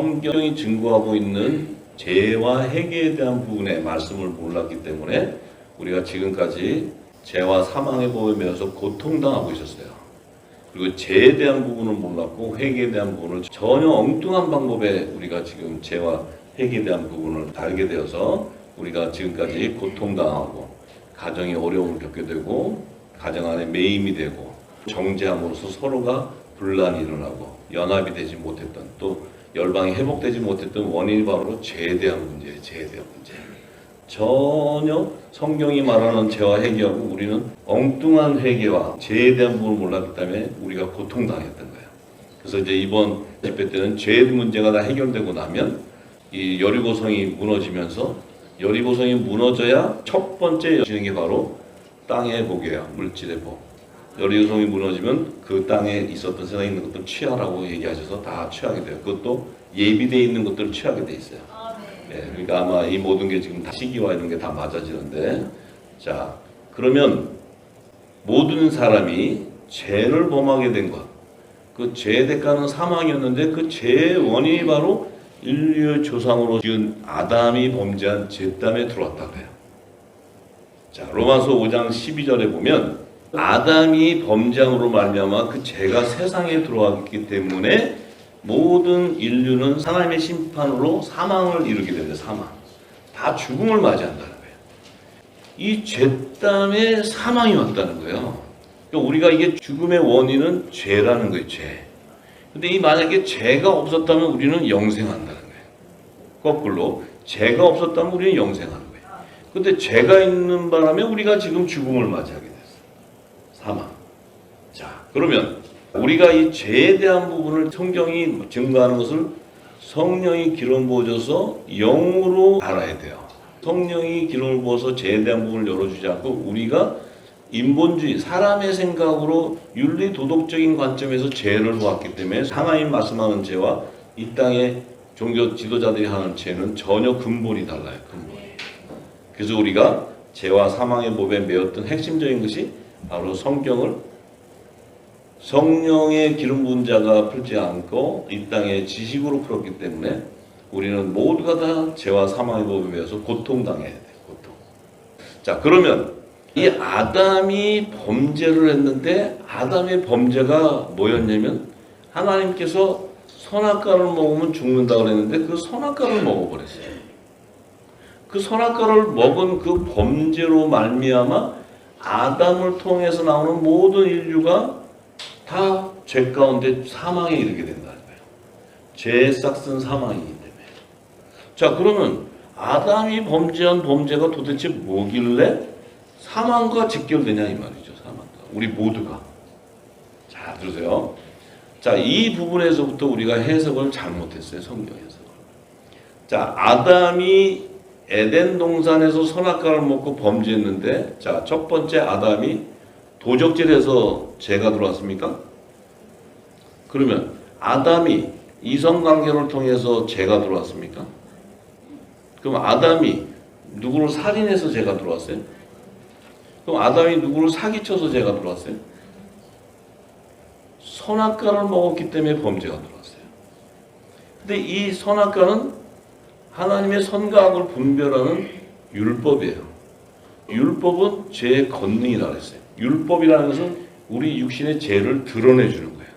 성경이 증거하고 있는 죄와 회개에 대한 부분의 말씀을 몰랐기 때문에 우리가 지금까지 죄와 사망의 법에 매여서 고통당하고 있었어요. 그리고 죄에 대한 부분을 몰랐고 회개에 대한 부분을 전혀 엉뚱한 방법에 우리가 지금 죄와 회개에 대한 부분을 알게 되어서 우리가 지금까지 고통당하고 가정에 어려움을 겪게 되고 가정 안에 매임이 되고 정죄함으로써 서로가 분란이 일어나고 연합이 되지 못했던 또 열방이 회복되지 못했던 원인이 바로 죄에 대한 문제예요. 죄에 대한 문제. 전혀 성경이 말하는 죄와 회개하고 우리는 엉뚱한 회개와 죄에 대한 부분을 몰랐기 때문에 우리가 고통당했던 거예요. 그래서 이제 이번 집회 때는 죄의 문제가 다 해결되고 나면 이 여리고성이 무너지면서 여리고성이 무너져야 첫 번째 여지는 게 바로 땅의 복이에요. 물질의 복. 여리고성이 무너지면 그 땅에 있었던 세상에 있는 것들 취하라고 얘기하셔서 다 취하게 돼요. 그것도 예비되어 있는 것들을 취하게 돼 있어요. 네, 그러니까 아마 이 모든 게 지금 다 시기와 이런 게 다 맞아지는데, 자 그러면 모든 사람이 죄를 범하게 된 것, 그 죄의 대가는 사망이었는데 그 죄의 원인이 바로 인류의 조상으로 지은 아담이 범죄한 죄 때문에 들어왔다 그래요. 자 로마서 5장 12절에 보면 아담이 범죄함으로 말미암아 그 죄가 세상에 들어왔기 때문에 모든 인류는 하나님의 심판으로 사망을 이루게 됩니다. 사망. 다 죽음을 맞이한다는 거예요. 이 죄 때문에 사망이 왔다는 거예요. 그러니까 우리가 이게 죽음의 원인은 죄라는 거예요. 죄. 근데 이 만약에 죄가 없었다면 우리는 영생한다는 거예요. 거꾸로 죄가 없었다면 우리는 영생하는 거예요. 근데 죄가 있는 바람에 우리가 지금 죽음을 맞이하게 됐어요. 사망. 자, 그러면 우리가 이 죄에 대한 부분을 성경이 증거하는 것을 성령이 기름 부어줘서 영으로 알아야 돼요. 성령이 기름을 부어서 죄에 대한 부분을 열어주지 않고 우리가 인본주의, 사람의 생각으로 윤리 도덕적인 관점에서 죄를 보았기 때문에 하나님 말씀하는 죄와 이 땅의 종교 지도자들이 하는 죄는 전혀 근본이 달라요. 근본이. 그래서 우리가 죄와 사망의 법에 매였던 핵심적인 것이 바로 성경을 성령의 기름 부은 자가 풀지 않고 이 땅의 지식으로 풀었기 때문에 우리는 모두가 다 죄와 사망의 법에 매여서 고통당해야 돼요. 고통. 자, 그러면 이 아담이 범죄를 했는데 아담의 범죄가 뭐였냐면 하나님께서 선악과를 먹으면 죽는다고 그랬는데 그 선악과를 먹어버렸어요. 그 선악과를 먹은 그 범죄로 말미암아 아담을 통해서 나오는 모든 인류가 다 죄 가운데 사망에 이르게 된다는 거예요. 죄의 싹슨 사망이기 때문에. 자, 그러면 아담이 범죄한 범죄가 도대체 뭐길래 사망과 직결되냐 이 말이죠. 사망과. 우리 모두가. 자, 들으세요. 자, 이 부분에서부터 우리가 해석을 잘못했어요. 성경 해석을. 자, 아담이 에덴 동산에서 선악과를 먹고 범죄했는데, 자, 첫 번째 아담이 도적질해서 죄가 들어왔습니까? 그러면 아담이 이성관계를 통해서 죄가 들어왔습니까? 그럼 아담이 누구를 살인해서 죄가 들어왔어요? 그럼 아담이 누구를 사기쳐서 죄가 들어왔어요? 선악과를 먹었기 때문에 범죄가 들어왔어요. 근데 이 선악과는 하나님의 선과 악을 분별하는 율법이에요. 율법은 죄의 권능이라고 했어요. 율법이라는 것은 우리 육신의 죄를 드러내주는 거예요.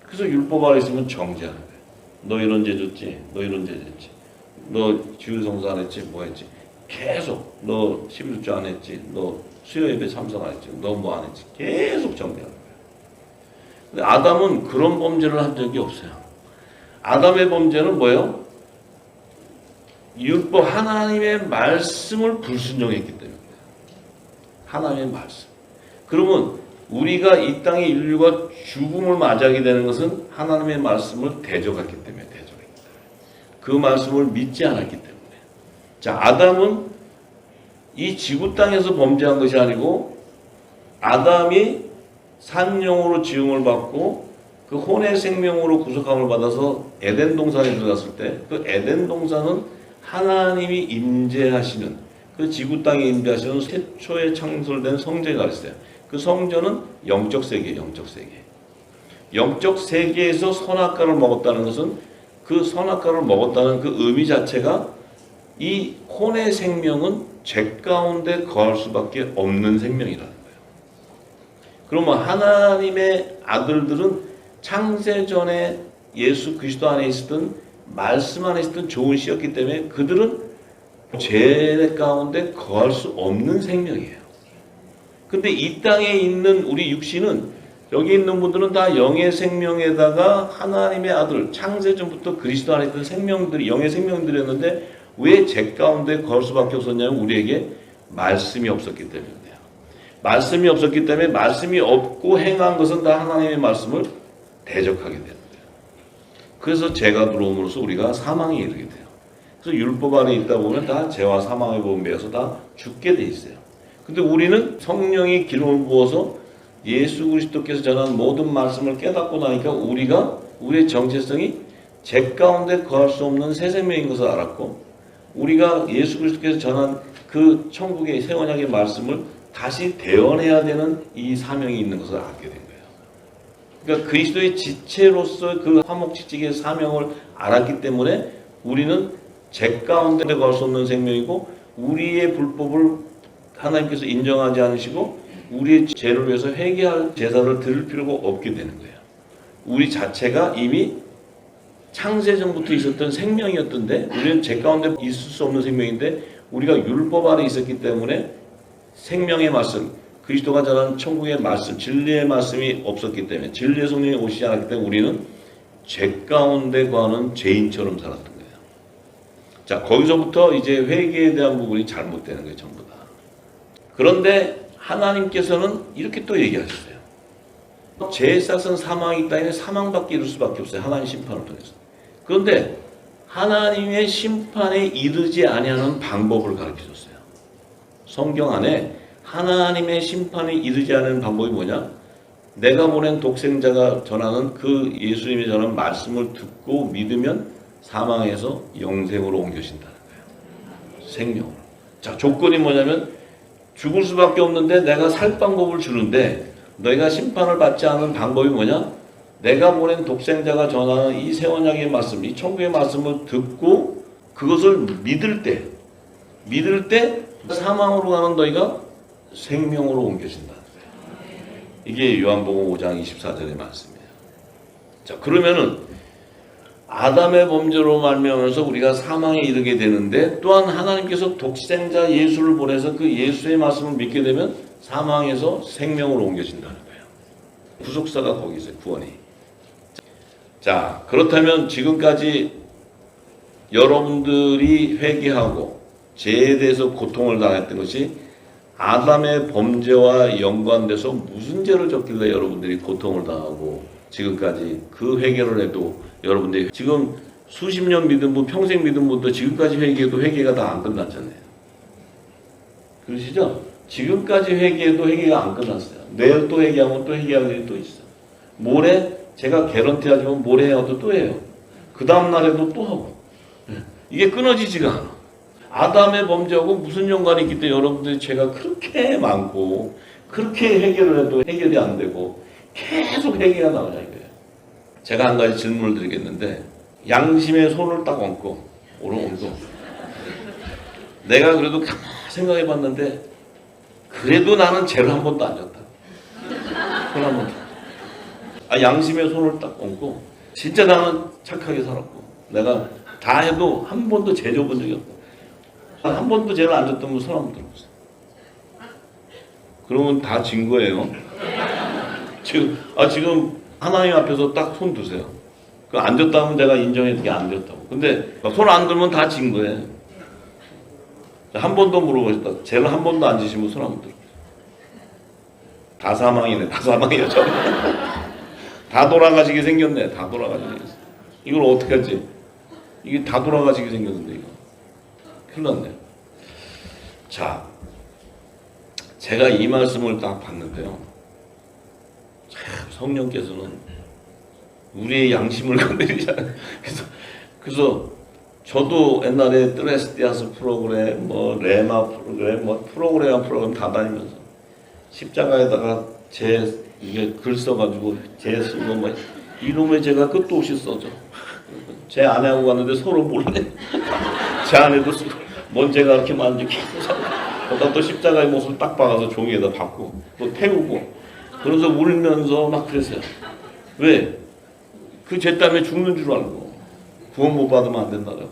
그래서 율법 아래 있으면 정죄하는 거예요. 너 이런 죄 졌지? 너 이런 죄 졌지? 너 주일성수 안 했지? 뭐 했지? 계속 너 11조 안 했지? 너 수요 예배 참석 안 했지? 너 뭐 안 했지? 계속 정죄하는 거예요. 근데 아담은 그런 범죄를 한 적이 없어요. 아담의 범죄는 뭐예요? 율법 하나님의 말씀을 불순종했기 때문에 하나님의 말씀. 그러면 우리가 이 땅의 인류가 죽음을 맞이하게 되는 것은 하나님의 말씀을 대적했기 때문에 대적했다. 그 말씀을 믿지 않았기 때문에. 자, 아담은 이 지구 땅에서 범죄한 것이 아니고 아담이 산영으로 지음을 받고 그 혼의 생명으로 구속함을 받아서 에덴 동산에 들어갔을 때 그 에덴 동산은 하나님이 임재하시는 그 지구 땅에 임재하시는 최초에 창설된 성전가 있어요. 그 성전은 영적 세계, 영적 세계. 영적 세계에서 선악과를 먹었다는 것은 그 선악과를 먹었다는 그 의미 자체가 이 혼의 생명은 죄 가운데 거할 수밖에 없는 생명이라는 거예요. 그러면 하나님의 아들들은 창세전에 예수 그리스도 안에 있었던 말씀 안에 있었던 좋은 씨였기 때문에 그들은 죄 가운데 거할 수 없는 생명이에요. 근데 이 땅에 있는 우리 육신은 여기 있는 분들은 다 영의 생명에다가 하나님의 아들 창세전부터 그리스도 안에 있던 생명들이 영의 생명들이었는데 왜 죄 가운데 거할 수밖에 없었냐면 우리에게 말씀이 없었기 때문이에요. 말씀이 없었기 때문에 말씀이 없고 행한 것은 다 하나님의 말씀을 대적하게 되는 거예요. 그래서 죄가 들어옴으로써 우리가 사망에 이르게 돼요. 그래서 율법 안에 있다 보면 다 죄와 사망의 법에서 다 죽게 돼 있어요. 근데 우리는 성령이 기름을 부어서 예수 그리스도께서 전한 모든 말씀을 깨닫고 나니까 우리의 정체성이 죄 가운데 거할 수 없는 새 생명인 것을 알았고 우리가 예수 그리스도께서 전한 그 천국의 새 언약의 말씀을 다시 대언해야 되는 이 사명이 있는 것을 알게 된 거예요. 그러니까 그리스도의 지체로서 그 화목지직의 사명을 알았기 때문에 우리는 죄 가운데 거할 수 없는 생명이고 우리의 불법을 하나님께서 인정하지 않으시고 우리의 죄를 위해서 회개할 제사를 드릴 필요가 없게 되는 거예요. 우리 자체가 이미 창세전부터 있었던 생명이었던데 우리는 죄 가운데 있을 수 없는 생명인데 우리가 율법 아래 있었기 때문에 생명의 말씀, 그리스도가 전한 천국의 말씀, 진리의 말씀이 없었기 때문에 진리의 성령이 오시지 않았기 때문에 우리는 죄 가운데 거하는 죄인처럼 살았던 거예요. 자, 거기서부터 이제 회개에 대한 부분이 잘못되는 거예요, 전부 다. 그런데 하나님께서는 이렇게 또 얘기하셨어요. 죄의 싹은 사망이기 때문에 사망밖에 이룰 수밖에 없어요. 하나님 심판을 통해서. 그런데 하나님의 심판에 이르지 아니하는 방법을 가르쳐줬어요. 성경 안에 하나님의 심판에 이르지 않는 방법이 뭐냐? 내가 보낸 독생자가 전하는 그 예수님이 전하는 말씀을 듣고 믿으면 사망에서 영생으로 옮겨진다는 거예요. 생명으로. 자, 조건이 뭐냐면 죽을 수밖에 없는데 내가 살 방법을 주는데 너희가 심판을 받지 않은 방법이 뭐냐? 내가 보낸 독생자가 전하는 이 새 언약의 말씀, 이 천국의 말씀을 듣고 그것을 믿을 때 사망으로 가는 너희가 생명으로 옮겨진다는 거예요. 이게 요한복음 5장 24절의 말씀이에요. 자, 그러면은 아담의 범죄로 말미암아서 우리가 사망에 이르게 되는데 또한 하나님께서 독생자 예수를 보내서 그 예수의 말씀을 믿게 되면 사망에서 생명으로 옮겨진다는 거예요. 구속사가 거기 있어요. 구원이. 자, 그렇다면 지금까지 여러분들이 회개하고 죄에 대해서 고통을 당했던 것이 아담의 범죄와 연관돼서 무슨 죄를 졌길래 여러분들이 고통을 당하고 지금까지 그 회개를 해도 여러분들이 지금 수십 년 믿은 분, 평생 믿은 분도 지금까지 회개해도 회개가 다 안 끝났잖아요. 그러시죠? 지금까지 회개해도 회개가 안 끝났어요. 내일 또 회개하면 또 회개할 일이 또 있어요. 모레 제가 개런티하지만 모레 해도 또 해요. 그 다음 날에도 또 하고. 이게 끊어지지가 않아. 아담의 범죄하고 무슨 연관이 있기 때문에 여러분들이 죄가 그렇게 많고 그렇게 해결을 해도 해결이 안 되고 계속 회개가 나오냐 이거예요. 제가 한 가지 질문을 드리겠는데 양심의 손을 딱 얹고 내가 그래도 가만히 생각해 봤는데 그래도 나는 죄를 한 번도 안 졌다. 손 한 번도. 양심의 손을 딱 얹고 진짜 나는 착하게 살았고 내가 다 해도 한 번도 죄 져본 적이 없다. 한 번도 죄를 안 졌던 분 손 한 번 들어보세요. 그러면 다 진 거예요. 지금 하나님 앞에서 딱 손 드세요. 그 안 졌다면 내가 인정해 게 안 졌다고. 근데 손 안 들면 다 진 거예요. 한 번 더 물어보셨다. 죄를 한 번도 안 지시면 손 한 번 들어보세요. 다 사망이네. 다 사망이야. 다 돌아가시게 생겼네. 다 돌아가시게 생겼어. 이걸 어떻게 하지? 이게 다 돌아가시게 생겼는데 이거. 큰일 났네요. 자, 제가 이 말씀을 딱 봤는데요. 성령께서는 우리의 양심을 건드리잖아요. 그래서 저도 옛날에 트레스티아스 프로그램, 레마 프로그램 다 다니면서 십자가에다가 이게 글 써가지고 쓰고 이놈의 제가 끝도 없이 써져. 제 아내하고 갔는데 서로 몰래 제 아내도 뭔제가 그렇게 많은지 계속 거기다 또 십자가의 못을 딱 박아서 종이에다 박고 또 태우고 그러면서 울면서 막 그랬어요. 왜? 그 죄 때문에 죽는 줄 알고 구원 못 받으면 안 된다고.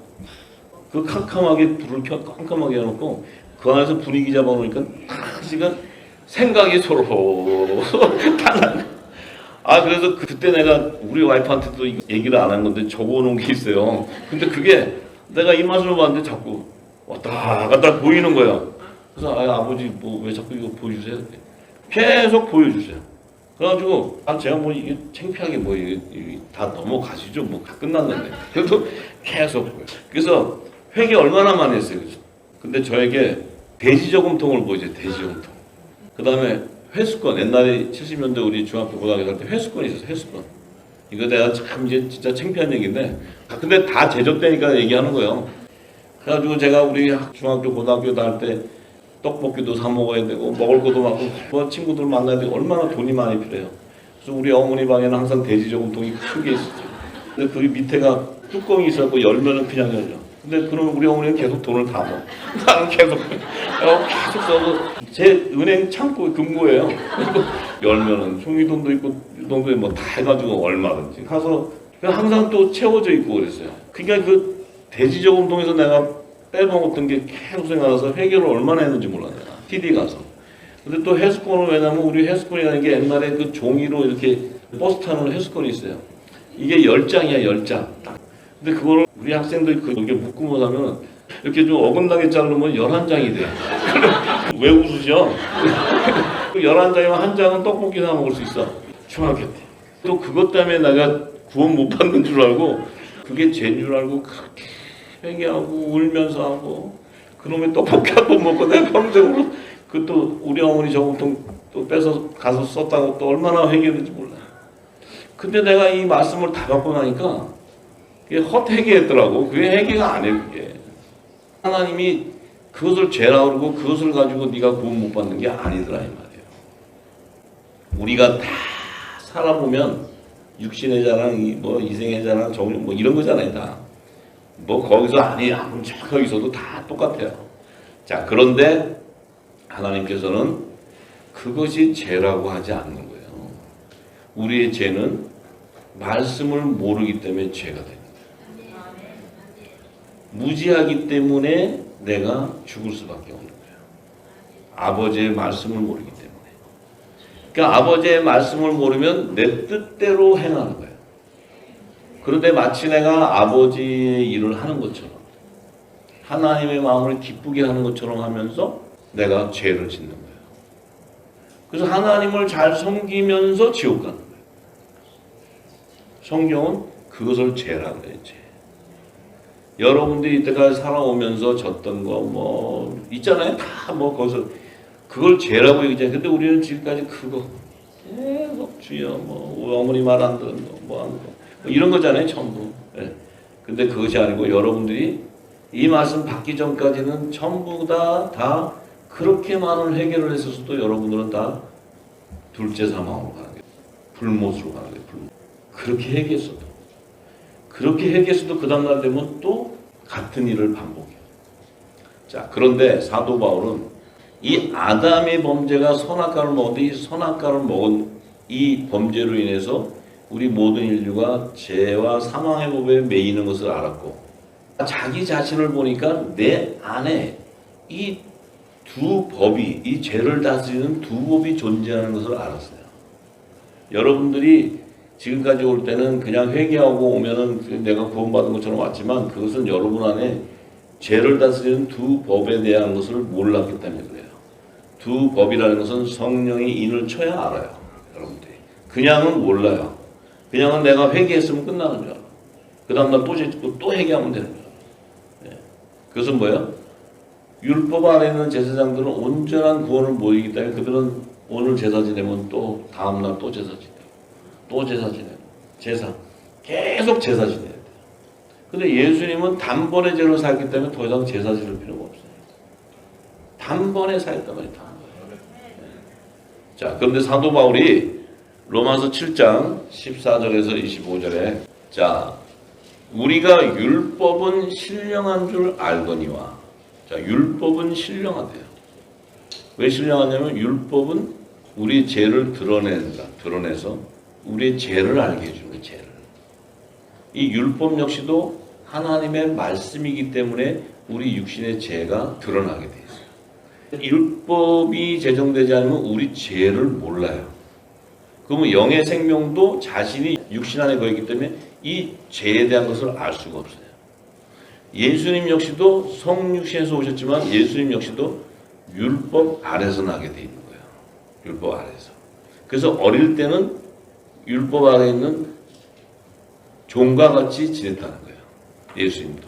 그 캄캄하게 불을 깜깜하게 해놓고 그 안에서 분위기 잡아놓으니까 지금 생각이 서로 달라. 그래서 그때 내가 우리 와이프한테도 얘기를 안 한 건데 적어놓은 게 있어요. 근데 그게 내가 이 맛을 봤는데 자꾸 왔다 갔다 보이는 거야. 그래서 아버지 뭐 왜 자꾸 이거 보여주세요? 계속 보여주세요. 그래가지고 제가 뭐 이게 창피하게 뭐 이게 다 넘어가시죠. 뭐 다 끝났는데 그래도 계속 보여요. 그래서 회개 얼마나 많이 했어요. 그죠? 근데 저에게 돼지저금통을 보여줘요. 돼지저금통. 그 다음에 회수권. 옛날에 70년대 우리 중학교 고등학교 갈 때 회수권이 있었어요. 회수권. 이거 내가 참 이제 진짜 창피한 얘기인데 근데 다 제적되니까 얘기하는 거예요. 그래가지고 제가 우리 중학교 고등학교 다닐 때 떡볶이도 사 먹어야 되고 먹을 것도 많고 친구들 만나야 되고 얼마나 돈이 많이 필요해요. 그래서 우리 어머니 방에는 항상 돼지저금통이 크게 있었죠. 근데 그 밑에가 뚜껑이 있어갖고 열면은 그냥 열려. 근데 그럼 우리 어머니는 계속 돈을 다 먹어. 나는 계속 써서 제 은행 창고에 금고예요. 열면은 종이돈도 있고 유동도 뭐 다 해가지고 얼마든지 가서 항상 또 채워져 있고 그랬어요. 그러니까 그 돼지저금통에서 내가 빼먹었던 게 계속 생각나서 회개를 얼마나 했는지 몰라 내가 TD 가서. 근데 또 회수권은 왜냐면 우리 회수권이라는 게 옛날에 그 종이로 이렇게 버스 타는 회수권이 있어요. 이게 10장이야 10장. 근데 그거를 우리 학생들 그게 묶으면 하면 이렇게 좀 어긋나게 자르면 11장이 돼. 왜 웃으셔? 그 11장이면 한 장은 떡볶이 사 먹을 수 있어. 중학교 때. 또 그것 때문에 내가 구원 못 받는 줄 알고 그게 죄인 줄 알고 그렇게 회개하고 울면서 하고 그놈의 떡볶이 한 번 먹고 내가 평생으로 그또 우리 어머니 저금통 또 빼서 가서 썼다고 또 얼마나 회개했는지 몰라. 근데 내가 이 말씀을 다 받고 나니까 그게 헛회개했더라고. 그게 회개가 아니에요. 그게 하나님이 그것을 죄라고 그러고 그것을 가지고 네가 구원 못 받는 게 아니더라 이 말이에요. 우리가 다 살아보면 육신의 자랑, 뭐 이생의 자랑, 정욕 뭐 이런 거잖아요 다. 뭐 거기서 아무리 정확하게 있어도 다 똑같아요. 자 그런데 하나님께서는 그것이 죄라고 하지 않는 거예요. 우리의 죄는 말씀을 모르기 때문에 죄가 되는 거예요. 무지하기 때문에 내가 죽을 수밖에 없는 거예요. 아버지의 말씀을 모르기 때문에. 그러니까 아버지의 말씀을 모르면 내 뜻대로 행하는 거예요. 그런데 마치 내가 아버지의 일을 하는 것처럼 하나님의 마음을 기쁘게 하는 것처럼 하면서 내가 죄를 짓는 거예요. 그래서 하나님을 잘 섬기면서 지옥 가는 거예요. 성경은 그것을 죄라고 해요. 죄. 여러분들이 이때까지 살아오면서 졌던 거 뭐 있잖아요. 다 뭐 거기서 그걸 죄라고 얘기하잖아요. 근데 우리는 지금까지 그거 계속 주여 뭐 어머니 말 안 듣는 거 뭐 하는 거 뭐 이런 거잖아요. 전부. 예. 근데 그것이 아니고 여러분들이 이 말씀 받기 전까지는 전부 다 그렇게 많은 회개를 했었어도 여러분들은 다 둘째 사망으로 가는 거예요. 불못으로 가는 거예요. 불못. 그렇게 회개했어도 그렇게 회개했어도 그 다음날 되면 또 같은 일을 반복해요. 자 그런데 사도 바울은 이 아담의 범죄가 선악과를 먹었는데 이 선악과를 먹은 이 범죄로 인해서 우리 모든 인류가 죄와 사망의 법에 매이는 것을 알았고 자기 자신을 보니까 내 안에 이 두 법이 이 죄를 다스리는 두 법이 존재하는 것을 알았어요. 여러분들이 지금까지 올 때는 그냥 회개하고 오면은 내가 구원받은 것처럼 왔지만 그것은 여러분 안에 죄를 다스리는 두 법에 대한 것을 몰랐기 때문에 그래요. 두 법이라는 것은 성령이 인을 쳐야 알아요. 여러분들이. 그냥은 몰라요. 그냥은 내가 회개했으면 끝나는 줄 알아. 그 다음날 또 짓고 또 회개하면 되는 줄 알아. 네. 그것은 뭐예요? 율법 안에 있는 제사장들은 온전한 구원을 모이기 때문에 그들은 오늘 제사 지내면 또 다음날 또 제사 지내고 또 제사 지내고 제사 계속 제사 지내야 돼요. 근데 예수님은 단번에 죄를 살기 때문에 더 이상 제사 지낼 필요가 없어요. 단번에 살단 말이에요. 자, 그런데 사도 바울이 로마서 7장 14절에서 25절에 자 우리가 율법은 신령한 줄 알거니와. 자, 율법은 신령하대요. 왜 신령하냐면 율법은 우리 죄를 드러낸다. 드러내서 우리의 죄를 알게 해주는 거예요. 죄를. 이 율법 역시도 하나님의 말씀이기 때문에 우리 육신의 죄가 드러나게 돼 있어요. 율법이 제정되지 않으면 우리 죄를 몰라요. 그러면 영의 생명도 자신이 육신 안에 거있기 때문에 이 죄에 대한 것을 알 수가 없어요. 예수님 역시도 성육신에서 오셨지만 예수님 역시도 율법 아래서 나게 돼 있는 거예요. 율법 아래서. 그래서 어릴 때는 율법 아래에 있는 종과 같이 지냈다는 거예요. 예수님도.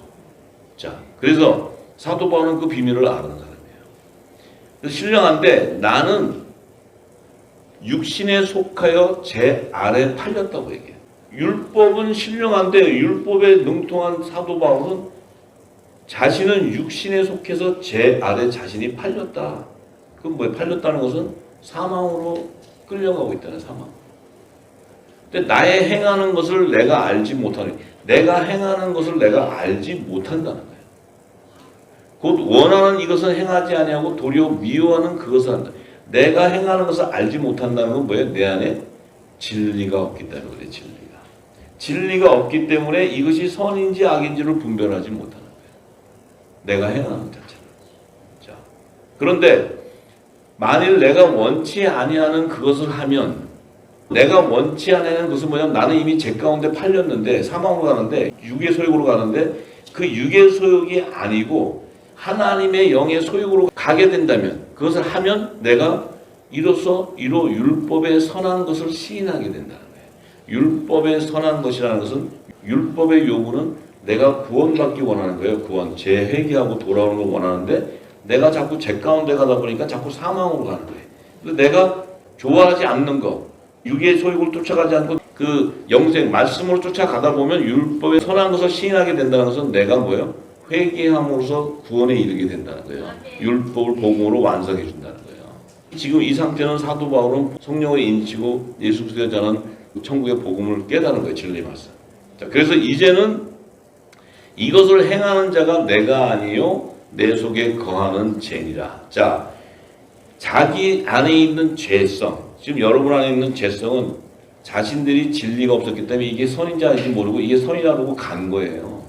자, 그래서 사도 바울은 그 비밀을 아는 사람이에요. 그래서 신령한데 나는 육신에 속하여 제 아래 팔렸다고 얘기해요. 율법은 신령한데 율법에 능통한 사도 바울은 자신은 육신에 속해서 제 아래 자신이 팔렸다. 그건 뭐예요? 팔렸다는 것은 사망으로 끌려가고 있다는 사망. 근데 나의 행하는 것을 내가 알지 못하는, 내가 행하는 것을 내가 알지 못한다는 거예요. 곧 원하는 이것은 행하지 아니하고 도리어 미워하는 그것을 한다. 내가 행하는 것을 알지 못한다는 건 뭐예요? 내 안에 진리가 없기 때문에 그래. 진리가 없기 때문에 이것이 선인지 악인지를 분별하지 못하는 거예요. 내가 행하는 자체를. 자, 그런데 만일 내가 원치 아니하는 그것을 하면, 내가 원치 않는 것은 뭐냐면 나는 이미 죄 가운데 팔렸는데 사망으로 가는데 육의 소욕으로 가는데 그 육의 소욕이 아니고 하나님의 영의 소욕으로 가게 된다면 그것을 하면 내가 이로써 율법의 선한 것을 시인하게 된다는 거예요. 율법의 선한 것이라는 것은 율법의 요구는 내가 구원받기 원하는 거예요. 구원, 재회개하고 돌아오는 걸 원하는데 내가 자꾸 죄 가운데 가다 보니까 자꾸 사망으로 가는 거예요. 근데 내가 좋아하지 않는 거, 육의 소욕을 쫓아가지 않고 그 영생, 말씀으로 쫓아가다 보면 율법의 선한 것을 시인하게 된다는 것은 내가 뭐예요? 회개함으로써 구원에 이르게 된다는 거예요. 율법을 복음으로 완성해 준다는 거예요. 지금 이 상태는 사도 바울은 성령을 인치고 예수 그리스도에 전한 천국의 복음을 깨달은 거예요. 진리 말씀. 자, 그래서 이제는 이것을 행하는 자가 내가 아니요 내 속에 거하는 죄니라. 자, 자기 안에 있는 죄성, 지금 여러분 안에 있는 죄성은 자신들이 진리가 없었기 때문에 이게 선인지 아닌지 모르고 이게 선이라고 간 거예요.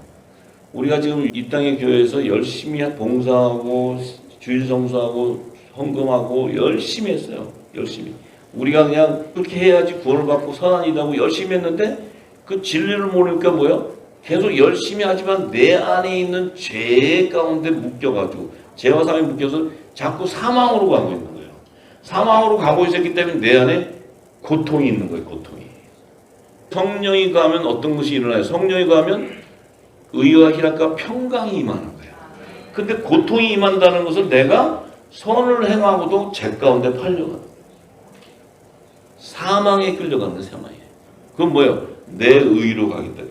우리가 지금 이 땅의 교회에서 열심히 봉사하고 주일 성수하고 헌금하고 열심히 했어요. 열심히. 우리가 그냥 그렇게 해야지 구원을 받고 선한이라고 열심히 했는데 그 진리를 모르니까 뭐예요? 계속 열심히 하지만 내 안에 있는 죄 가운데 묶여가지고 죄와 사망에 묶여서 자꾸 사망으로 가고 있는 거예요. 사망으로 가고 있었기 때문에 내 안에 고통이 있는 거예요. 고통이. 성령이 가면 어떤 것이 일어나요? 성령이 가면 의와 희락과 평강이 임하는 거예요. 근데 고통이 임한다는 것은 내가 선을 행하고도 죄 가운데 팔려가는 거예요. 사망에 끌려가는 거예요. 사망에. 그건 뭐예요? 내 의로 가겠다.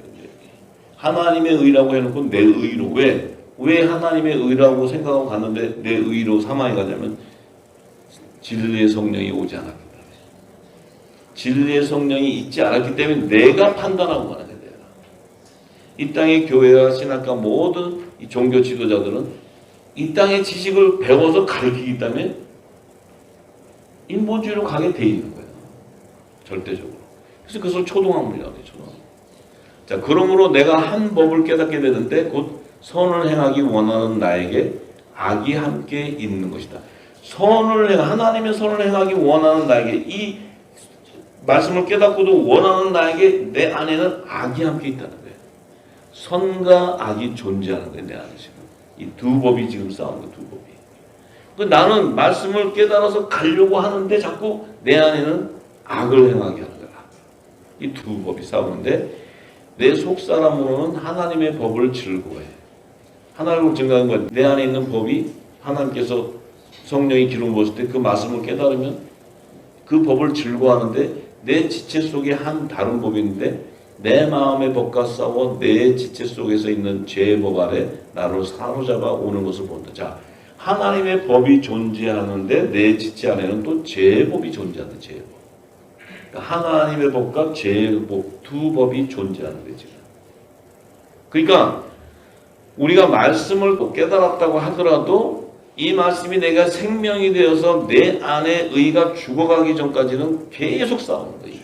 하나님의 의라고 해놓고 내 의로. 왜 하나님의 의라고 생각하고 갔는데 내 의로 사망에 가냐면 진리의 성령이 오지 않았기 때문에. 진리의 성령이 있지 않았기 때문에 내가 판단하고 가는 거예요. 이 땅의 교회와 신학과 모든 이 종교 지도자들은 이 땅의 지식을 배워서 가르치기 때문에 인본주의로 가게 돼 있는 거예요. 절대적으로. 그래서 그것을 초동학문이라고 해요. 초동학문. 자, 그러므로 내가 한 법을 깨닫게 되는데 곧 선을 행하기 원하는 나에게 악이 함께 있는 것이다. 하나님의 선을 행하기 원하는 나에게, 이 말씀을 깨닫고도 원하는 나에게 내 안에는 악이 함께 있다는 거예요. 선과 악이 존재하는 거예요. 내 안에 지금. 이 두 법이 지금 싸우는 거예요. 두 법이. 나는 말씀을 깨달아서 가려고 하는데 자꾸 내 안에는 악을 행하게 하는 거야. 이 두 법이 싸우는데 내 속사람으로는 하나님의 법을 즐거워해. 하나님을 증거하는 거야. 내 안에 있는 법이 하나님께서 성령이 기름 부었을 때 그 말씀을 깨달으면 그 법을 즐거워하는데 내 지체 속에 한 다른 법이 있는데 내 마음의 법과 싸워 내 지체 속에서 있는 죄의 법 아래 나를 사로잡아 오는 것을 본다. 자, 하나님의 법이 존재하는데 내 지체 안에는 또 죄의 법이 존재한다. 죄의 법. 그러니까 하나님의 법과 죄의 법, 두 법이 존재하는 거예요. 지금. 그러니까 우리가 말씀을 깨달았다고 하더라도 이 말씀이 내가 생명이 되어서 내 안에 의가 죽어가기 전까지는 계속 싸우는 거예요.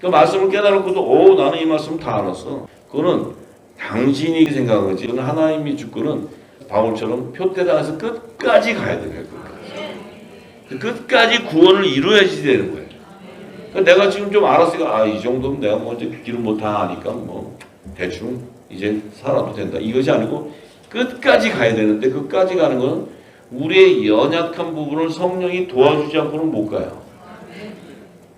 그 말씀을 깨달았고도 나는 이 말씀 다 알았어. 그거는 당신이 생각한 거지. 그건 하나님이 주권은 바울처럼 표대당에서 끝까지 가야 되는 거예요. 끝까지 구원을 이루어야지 되는 거예요. 그러니까 내가 지금 좀 알았으니까 이 정도면 내가 뭐 이제 길은 뭐 다 아니까 뭐 대충 이제 살아도 된다. 이것이 아니고 끝까지 가야 되는데 끝까지 가는 건 우리의 연약한 부분을 성령이 도와주지 않고는 못 가요.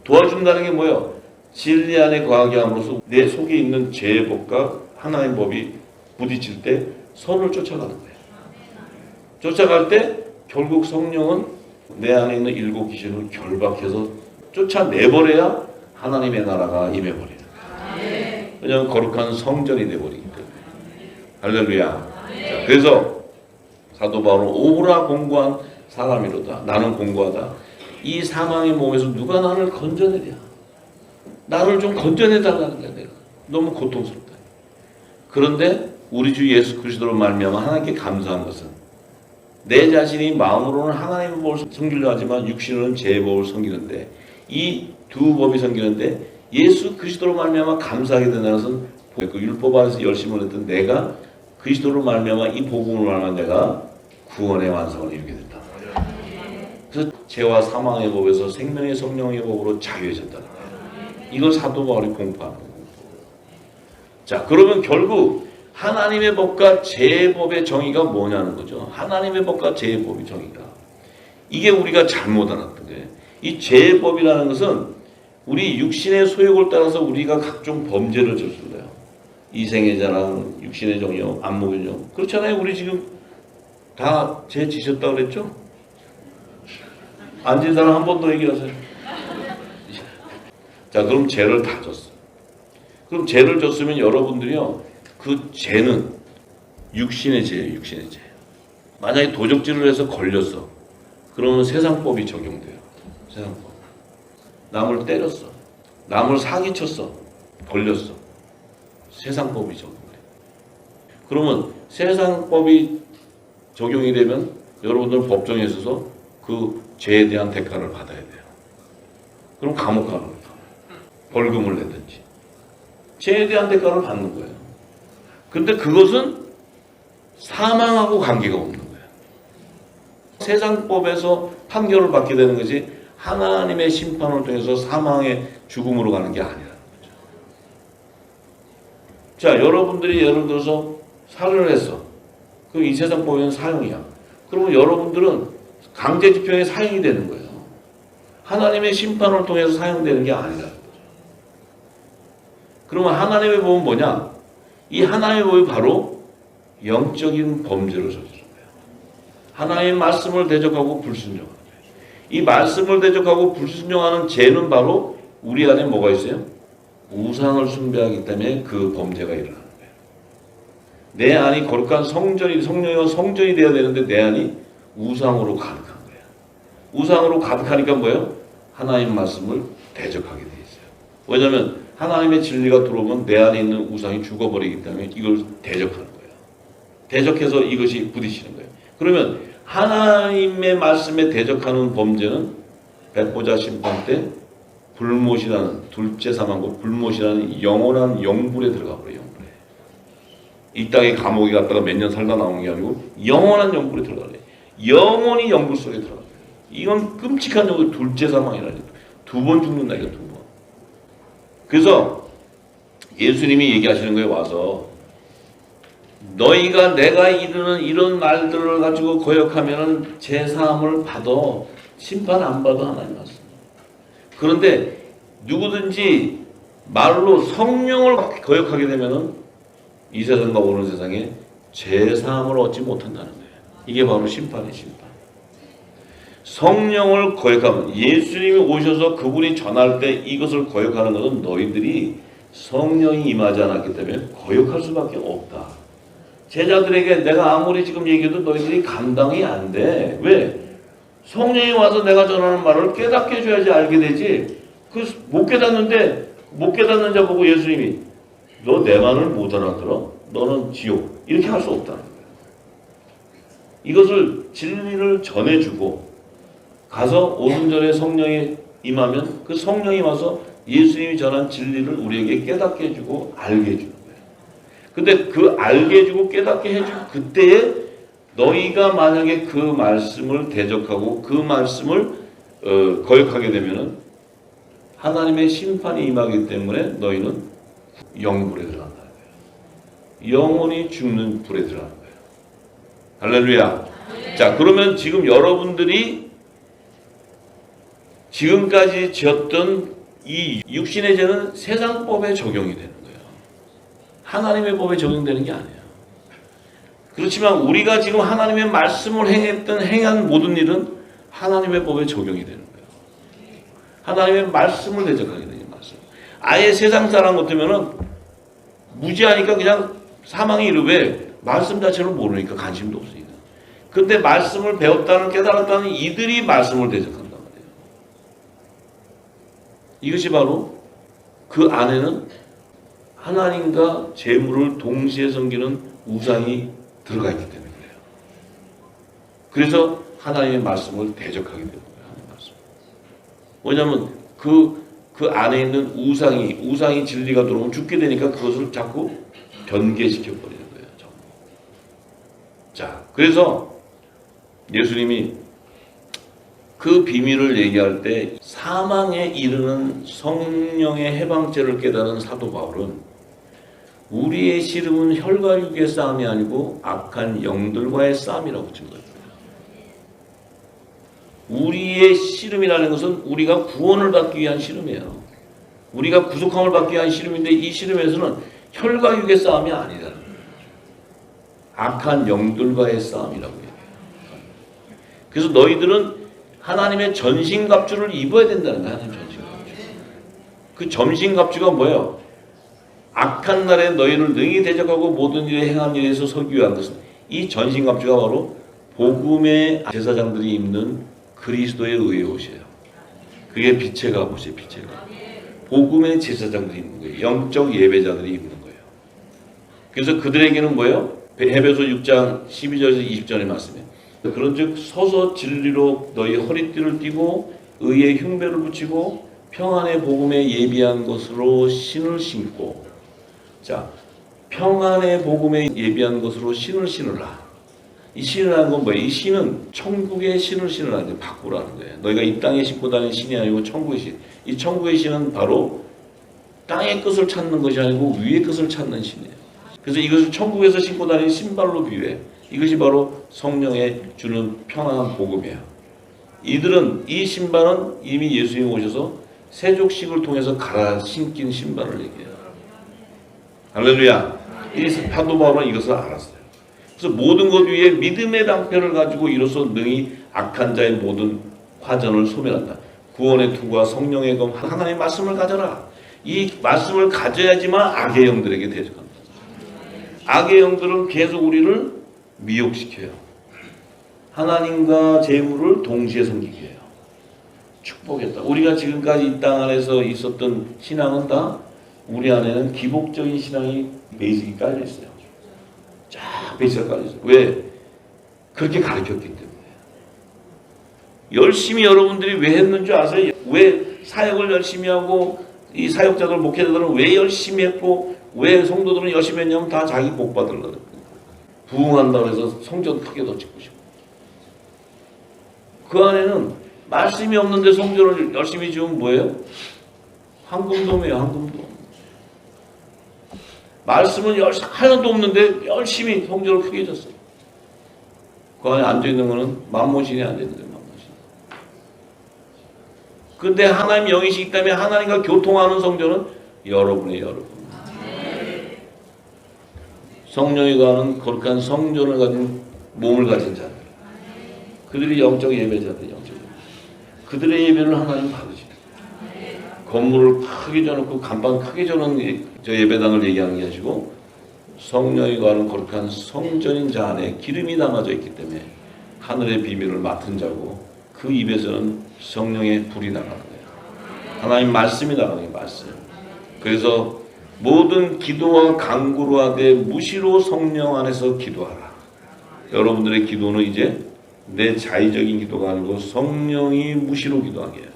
도와준다는 게 뭐예요? 진리 안에 거하게 함으로써 내 속에 있는 죄의 법과 하나님의 법이 부딪힐 때 선을 쫓아가는 거예요. 쫓아갈 때 결국 성령은 내 안에 있는 일곱 귀신을 결박해서 쫓아내버려야 하나님의 나라가 임해버리는 거예요. 왜냐하면 거룩한 성전이 돼버리기 때문에. 할렐루야. 자, 그래서 사도 바울은 오라 공고한 사람이로다. 나는 공고하다. 이 사망의 몸에서 누가 나를 건져내랴. 나를 좀 건져내달라는 거야. 내가 너무 고통스럽다. 그런데 우리 주 예수 그리스도로 말미암아 하나님께 감사한 것은 내 자신이 마음으로는 하나님의 법을 섬기려 하지만 육신으로는 제 법을 섬기는데 이 두 법이 섬기는데 예수 그리스도로 말미암아 감사하게 된다는 것은 그 율법 안에서 열심을 했던 내가 그리스도로 말미암아 이 복음으로 말미암아 내가 구원의 완성을 이루게 된다. 그래서 죄와 사망의 법에서 생명의 성령의 법으로 자유해졌다는 거예요. 이걸 사도 바울이 공부하는 거예요. 자, 그러면 결국 하나님의 법과 죄의 법의 정의가 뭐냐는 거죠. 하나님의 법과 죄의 법의 정의가. 이게 우리가 잘못 알았던 거예요. 이 죄의 법이라는 것은 우리 육신의 소욕을 따라서 우리가 각종 범죄를 저질러요. 이생의 자랑, 육신의 정욕, 안목의 정. 그렇잖아요. 우리 지금 다 죄 지셨다고 그랬죠? 안 진 사람 한 번 더 얘기하세요. 자, 그럼 죄를 다 졌어. 그럼 죄를 졌으면 여러분들이요, 그 죄는 육신의 죄예요. 육신의 죄. 만약에 도적질을 해서 걸렸어. 그러면 세상법이 적용돼요. 세상법. 남을 때렸어. 남을 사기쳤어. 걸렸어. 세상법이 적용돼. 그러면 세상법이 적용이 되면 여러분들 법정에 있어서 그 죄에 대한 대가를 받아야 돼요. 그럼 감옥 가는 거예요. 벌금을 내든지. 죄에 대한 대가를 받는 거예요. 근데 그것은 사망하고 관계가 없는 거예요. 세상법에서 판결을 받게 되는 것이 하나님의 심판을 통해서 사망의 죽음으로 가는 게 아니라는 거죠. 자, 여러분들이 예를 들어서 살인을 했어. 그럼 이 세상법에는 사형이야. 그러면 여러분들은 강제집행에 사형이 되는 거예요. 하나님의 심판을 통해서 사형되는 게 아니라는 거죠. 그러면 하나님의 법은 뭐냐? 이 하나님의 법이 바로 영적인 범죄를 저지르는 거예요. 하나님의 말씀을 대적하고 불순종하는 거예요. 이 말씀을 대적하고 불순종하는 죄는 바로 우리 안에 뭐가 있어요? 우상을 숭배하기 때문에 그 범죄가 일어나는 거예요. 내 안이 거룩한 성전이 성령의 성전이 되어야 되는데 내 안이 우상으로 가득한 거예요. 우상으로 가득하니까 뭐예요? 하나님 말씀을 대적하게 돼 있어요. 왜냐하면 하나님의 진리가 들어오면 내 안에 있는 우상이 죽어버리기 때문에 이걸 대적하는 거예요. 대적해서 이것이 부딪히는 거예요. 그러면 하나님의 말씀에 대적하는 범죄는 백보자 심판 때 불못이라는 둘째 사망과 불못이라는 영원한 영불에 들어가 버려요. 영불에. 이 땅에 감옥에 갔다가 몇 년 살다 나오는 게 아니고 영원한 영불에 들어가요. 영원히 영불 속에 들어가요. 이건 끔찍한 정도 둘째 사망이라니. 두 번 죽는다 이거 두 번. 그래서 예수님이 얘기하시는 거에 와서 너희가 내가 이르는 이런 말들을 가지고 거역하면 제사함을 받아 심판 안 받아 하나님 말씀. 그런데 누구든지 말로 성령을 거역하게 되면은 이 세상과 오는 세상에 제사함을 얻지 못한다는 거예요. 이게 바로 심판의 심판. 성령을 거역하면 예수님이 오셔서 그분이 전할 때 이것을 거역하는 것은 너희들이 성령이 임하지 않았기 때문에 거역할 수밖에 없다. 제자들에게 내가 아무리 지금 얘기해도 너희들이 감당이 안 돼. 왜? 성령이 와서 내가 전하는 말을 깨닫게 해줘야지 알게 되지. 그 못 깨닫는데 못 깨닫는 자 보고 예수님이 너 내 말을 못 알아들어? 너는 지옥. 이렇게 할 수 없다는 거예요. 이것을 진리를 전해주고 가서 오순절에 성령이 임하면 그 성령이 와서 예수님이 전한 진리를 우리에게 깨닫게 해주고 알게 해주는 거예요. 근데 그 알게 해주고 깨닫게 해준 그때에 너희가 만약에 그 말씀을 대적하고 그 말씀을 거역하게 되면은 하나님의 심판이 임하기 때문에 너희는 영불에 들어간다는 거예요. 영원히 죽는 불에 들어가는 거예요. 할렐루야. 자, 그러면 지금 여러분들이 지금까지 지었던 이 육신의 죄는 세상법에 적용이 되는 거예요. 하나님의 법에 적용되는 게 아니에요. 그렇지만 우리가 지금 하나님의 말씀을 행한 모든 일은 하나님의 법에 적용이 되는 거예요. 하나님의 말씀을 대적하게 되는 말씀. 아예 세상 사람 같으면은 무지하니까 그냥 사망의 이르되 말씀 자체를 모르니까 관심도 없으니까. 근데 말씀을 배웠다는 깨달았다는 이들이 말씀을 대적한단 말이에요. 이것이 바로 그 안에는 하나님과 재물을 동시에 섬기는 우상이 들어가 있기 때문이에요. 그래서 하나님의 말씀을 대적하게 되는 거예요. 하나님의 말씀. 왜냐하면 그 안에 있는 우상이 진리가 들어오면 죽게 되니까 그것을 자꾸 변개시켜 버리는 거예요. 전부. 자, 그래서 예수님이 그 비밀을 얘기할 때 사망에 이르는 성령의 해방죄를 깨달은 사도 바울은 우리의 씨름은 혈과 육의 싸움이 아니고 악한 영들과의 싸움이라고 증거했어요. 우리의 씨름이라는 것은 우리가 구원을 받기 위한 씨름이에요. 우리가 구속함을 받기 위한 씨름인데 이 씨름에서는 혈과 육의 싸움이 아니라는 거예요. 악한 영들과의 싸움이라고 해요. 그래서 너희들은 하나님의 전신갑주를 입어야 된다는 거예요. 하나님의 전신갑주. 그 전신갑주가 뭐예요? 악한 날에 너희를 능히 대적하고 모든 일에 행한 일에서 서기 위한 것은 이 전신갑주가 바로 복음의 제사장들이 입는 그리스도의 의의 옷이에요. 그게 빛의 갑옷이에요. 빛의 갑옷. 복음의 제사장들이 입는 거예요. 영적 예배자들이 입는 거예요. 그래서 그들에게는 뭐예요? 에베소 6장 12절에서 20절의 말씀이에요. 그런즉 서서 진리로 너희 허리띠를 띠고 의의 흉배를 붙이고 평안의 복음에 예비한 것으로 신을 신고. 자, 평안의 복음에 예비한 것으로 신을 신으라. 이 신이라는 건 뭐예요? 이 신은 천국의 신을 신으라는 게 바꾸라는 거예요. 너희가 이 땅에 신고 다니는 신이 아니고 천국의 신. 이 천국의 신은 바로 땅의 것을 찾는 것이 아니고 위의 것을 찾는 신이에요. 그래서 이것을 천국에서 신고 다니는 신발로 비유해. 이것이 바로 성령의 주는 평안한 복음이에요. 이들은 이 신발은 이미 예수님이 오셔서 세족식을 통해서 갈아 신긴 신발을 얘기해요. 할렐루야. 이 사도 바울은 이것을 알았어요. 그래서 모든 것 위에 믿음의 방패를 가지고 이로써 능히 악한 자의 모든 화전을 소멸한다. 구원의 투구와 성령의 검 하나님의 말씀을 가져라. 이 말씀을 가져야지만 악의 영들에게 대적한다. 악의 영들은 계속 우리를 미혹시켜요. 하나님과 재물을 동시에 섬기게 해요. 축복했다. 우리가 지금까지 이 땅 안에서 있었던 신앙은 다 우리 안에는 기복적인 신앙이 베이직이 깔려 있어요. 쫙 베이스가 깔려 있어요. 왜? 그렇게 가르쳤기 때문에. 열심히 여러분들이 왜 했는 줄 아세요? 왜 사역을 열심히 하고 이 사역자들 목회자들은 왜 열심히 했고 왜 성도들은 열심히 했냐면 다 자기 복 받으려고. 부흥한다고 해서 성전 크게 더 짓고 싶고. 그 안에는 말씀이 없는데 성전을 열심히 지으면 뭐예요? 황금돔이에요. 황금돔. 말씀은 하나도 없는데 열심히 성전을 크게 졌어요. 그 안에 앉아있는 거는 만몬신이 앉아있는 거예요. 만몬신. 근데 하나님 영이시기 때문에 하나님과 교통하는 성전은 여러분이에요. 여러분. 성령이 거하는 거룩한 성전을 가진 몸을 가진 자들. 그들이 영적 예배자들. 영적 예배. 그들의 예배를 하나님 받으시죠. 건물을 크게 져놓고 간판 크게 져놓은 저 예배당을 얘기하는 게 아니고 성령이 거하는 거룩한 성전인 자 안에 기름이 담아져 있기 때문에 하늘의 비밀을 맡은 자고 그 입에서는 성령의 불이 나가는 거예요. 하나님 말씀이 나가는 게 말씀. 그래서 모든 기도와 간구로 하되 무시로 성령 안에서 기도하라. 여러분들의 기도는 이제 내 자의적인 기도가 아니고 성령이 무시로 기도하게 해요.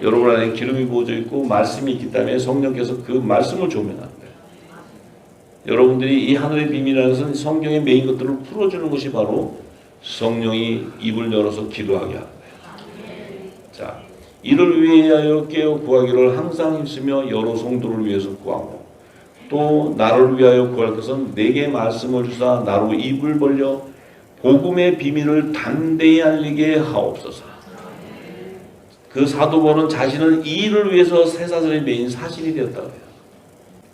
여러분 안에 기름이 부어져 있고 말씀이 있기 때문에 성령께서 그 말씀을 조명하는 거예요. 여러분들이 이 하늘의 비밀 안에서 성경에 메인 것들을 풀어주는 것이 바로 성령이 입을 열어서 기도하게 하는 거예요. 자, 이를 위하여 깨어 구하기를 항상 힘쓰며 여러 성도를 위해서 구하고 또 나를 위하여 구할 것은 내게 말씀을 주사 나로 입을 벌려 복음의 비밀을 단대히 알리게 하옵소서. 그 사도 바울은 자신은 이 일을 위해서 쇠사슬의 메인 사신이 되었다고 해요.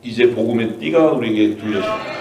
이제 복음의 띠가 우리에게 둘려집니다.